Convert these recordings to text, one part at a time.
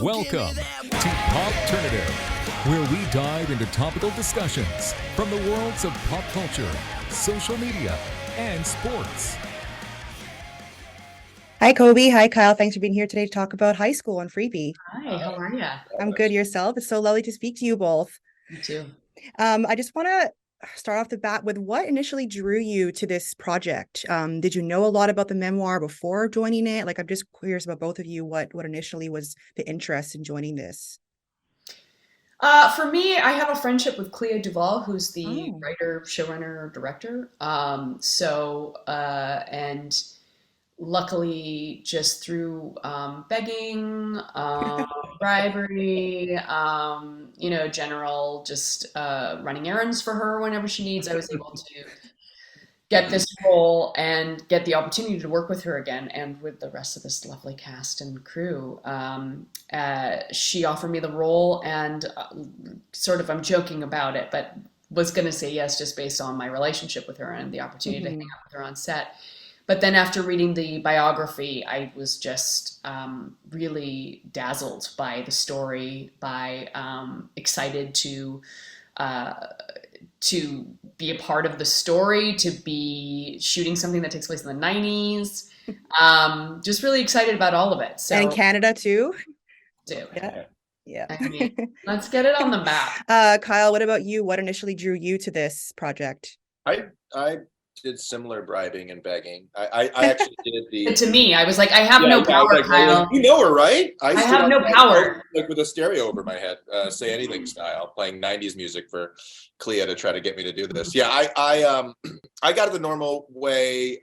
Welcome to Popternative, where we dive into topical discussions from the worlds of pop culture, social media, and sports. Hi, Cobie. Hi, Kyle. Thanks for being here today to talk about high school on Freevee. Hi, how are you? I'm good. Yourself? It's so lovely to speak to you both. You too. I just want to start off the bat with what initially drew you to this project. Did you know a lot about the memoir before joining it? Like, I'm just curious about both of you. What initially was the interest in joining this? For me, I have a friendship with Clea DuVall, who's the Oh, writer, showrunner, director. And luckily, just through begging, bribery, general just running errands for her whenever she needs, I was able to get this role and get the opportunity to work with her again and with the rest of this lovely cast and crew. She offered me the role, and sort of I'm joking about it, but was going to say yes just based on my relationship with her and the opportunity to hang mhm. out with her on set. But then after reading the biography, I was just really dazzled by the story, by excited uh, to be a part of the story, to be shooting something that takes place in the 90s. Just really excited about all of it. And in So Canada too? do it. Yeah. Yeah. I mean, let's get it on the map. Kyle, what about you? What initially drew you to this project? I did similar bribing and begging. I actually did But the to me, I was like, I have yeah, no yeah, I was power, like, well, Kyle. you know her, right? I stood have no outside, power. like with a stereo over my head, say anything style, playing 90s music for Clea to try to get me to do this. Yeah, I got it the normal way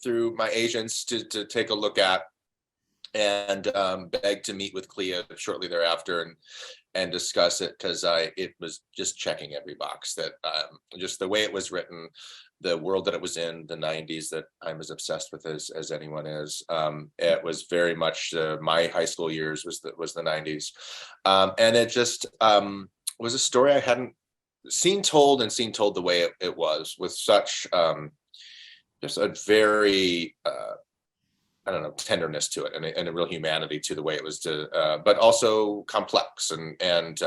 through my agents to take a look at and begged to meet with Clea shortly thereafter and discuss it because it was just checking every box that just the way it was written, the world that it was in, the 90s that I'm as obsessed with as anyone is. It was very much my high school years was the 90s, and it just was a story I hadn't seen told the way it was with such just a very I don't know, tenderness to it and a real humanity to the way it was but also complex and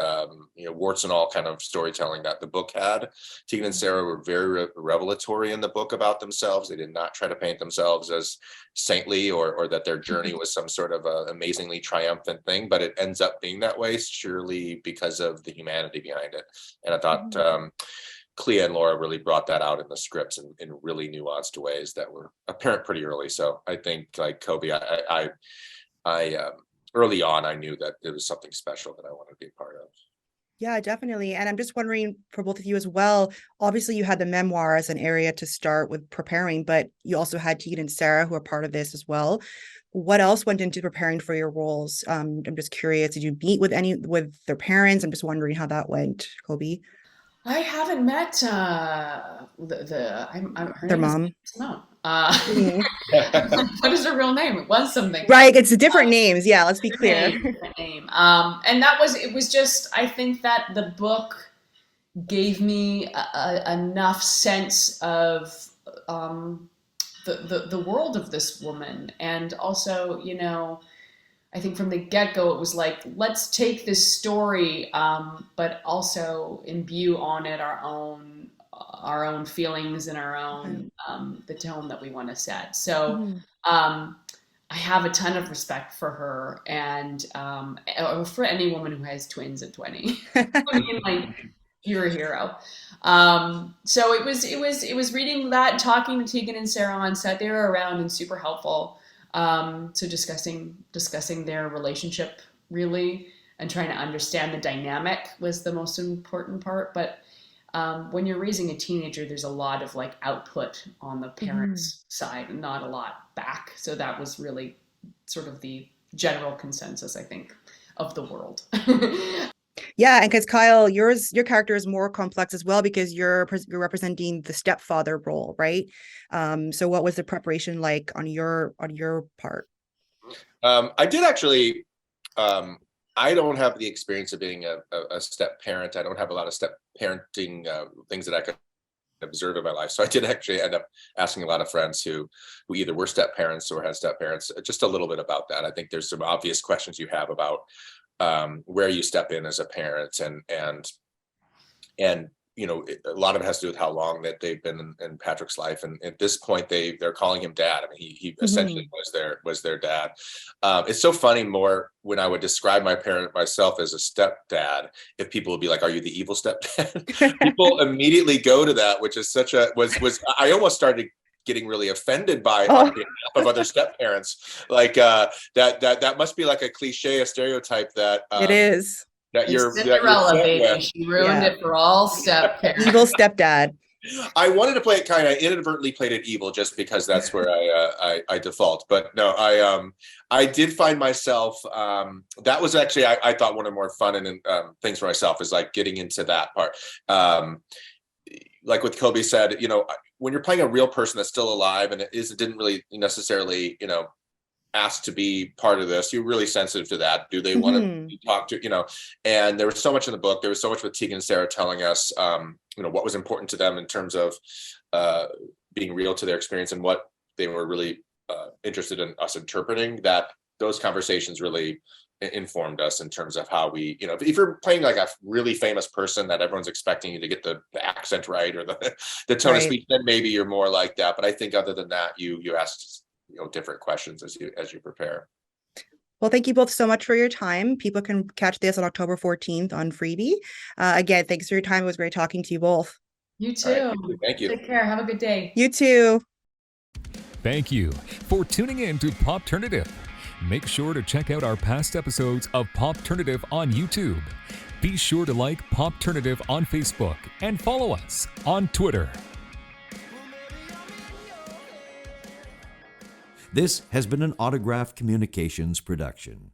warts and all kind of storytelling that the book had. Tegan and Sara were very revelatory in the book about themselves. They did not try to paint themselves as saintly or that their journey was some sort of amazingly triumphant thing, but it ends up being that way surely because of the humanity behind it. And I thought Clea and Laura really brought that out in the scripts in really nuanced ways that were apparent pretty early. So I think, like Cobie, I early on I knew that it was something special that I wanted to be a part of. Yeah, definitely. And I'm just wondering for both of you as well. Obviously, you had the memoir as an area to start with preparing, but you also had Tegan and Sara who are part of this as well. What else went into preparing for your roles? I'm just curious. Did you meet with their parents? I'm just wondering how that went, Cobie. I haven't met her Their name is mom. Simone. Mhm. What is her real name? It was something. Right. It's different names. Yeah, let's be clear. Different name. And it was just, I think that the book gave me enough sense of the world of this woman. And also, I think from the get-go, it was like, let's take this story, but also imbue on it our own feelings and our Okay. own the tone that we want to set. So Mhm. I have a ton of respect for her and or for any woman who has twins at 20. I mean, like, you're a hero. So it was reading that and talking to Tegan and Sara on set. They were around and super helpful. So discussing their relationship really and trying to understand the dynamic was the most important part. But when you're raising a teenager, there's a lot of like output on the Mhm. parents' side and not a lot back. So that was really sort of the general consensus, I think, of the world. Yeah, and because Kyle, your character is more complex as well because you're representing the stepfather role, right? So what was the preparation like on your part? I did actually. I don't have the experience of being a step parent. I don't have a lot of step parenting things that I could observe in my life. So I did actually end up asking a lot of friends who either were step parents or had step parents just a little bit about that. I think there's some obvious questions you have about where you step in as a parent, and you know, a lot of it has to do with how long that they've been in Patrick's life. And at this point, they're calling him dad. I mean, he essentially was their dad. It's so funny more when I would describe my parent myself as a stepdad, if people would be like, "Are you the evil stepdad?" People immediately go to that, which is such a I almost started getting really offended by on behalf of other step parents. Like that must be like a cliche, a stereotype that it is. That you're Cinderella, that baby. She ruined it for all step parents. Evil stepdad. I wanted to play it kind of inadvertently played it evil just because that's where I default. But no, I did find myself that was actually I thought one of the more fun and things for myself is like getting into that part. Like what Cobie said, you know, when you're playing a real person that's still alive and it didn't really necessarily, you know, asked to be part of this, you're really sensitive to that. Do they want to be talked to, you know? And there was so much in the book. There was so much with Tegan and Sara telling us, you know, what was important to them in terms of being real to their experience and what they were really interested in us interpreting. That those conversations really informed us in terms of how we, you know, if you're playing like a really famous person that everyone's expecting you to get the accent right or the tone of speech, then maybe you're more like that. But I think other than that, you asked, you know, different questions as you prepare. Well, thank you both so much for your time. People can catch this on October 14th on Freevee. Again, thanks for your time. It was great talking to you both. You too. Right, thank you. Take care. Have a good day. You too. Thank you for tuning in to Popternative. Make sure to check out our past episodes of Popternative on YouTube. Be sure to like Popternative on Facebook and follow us on Twitter. This has been an Autograph Communications production.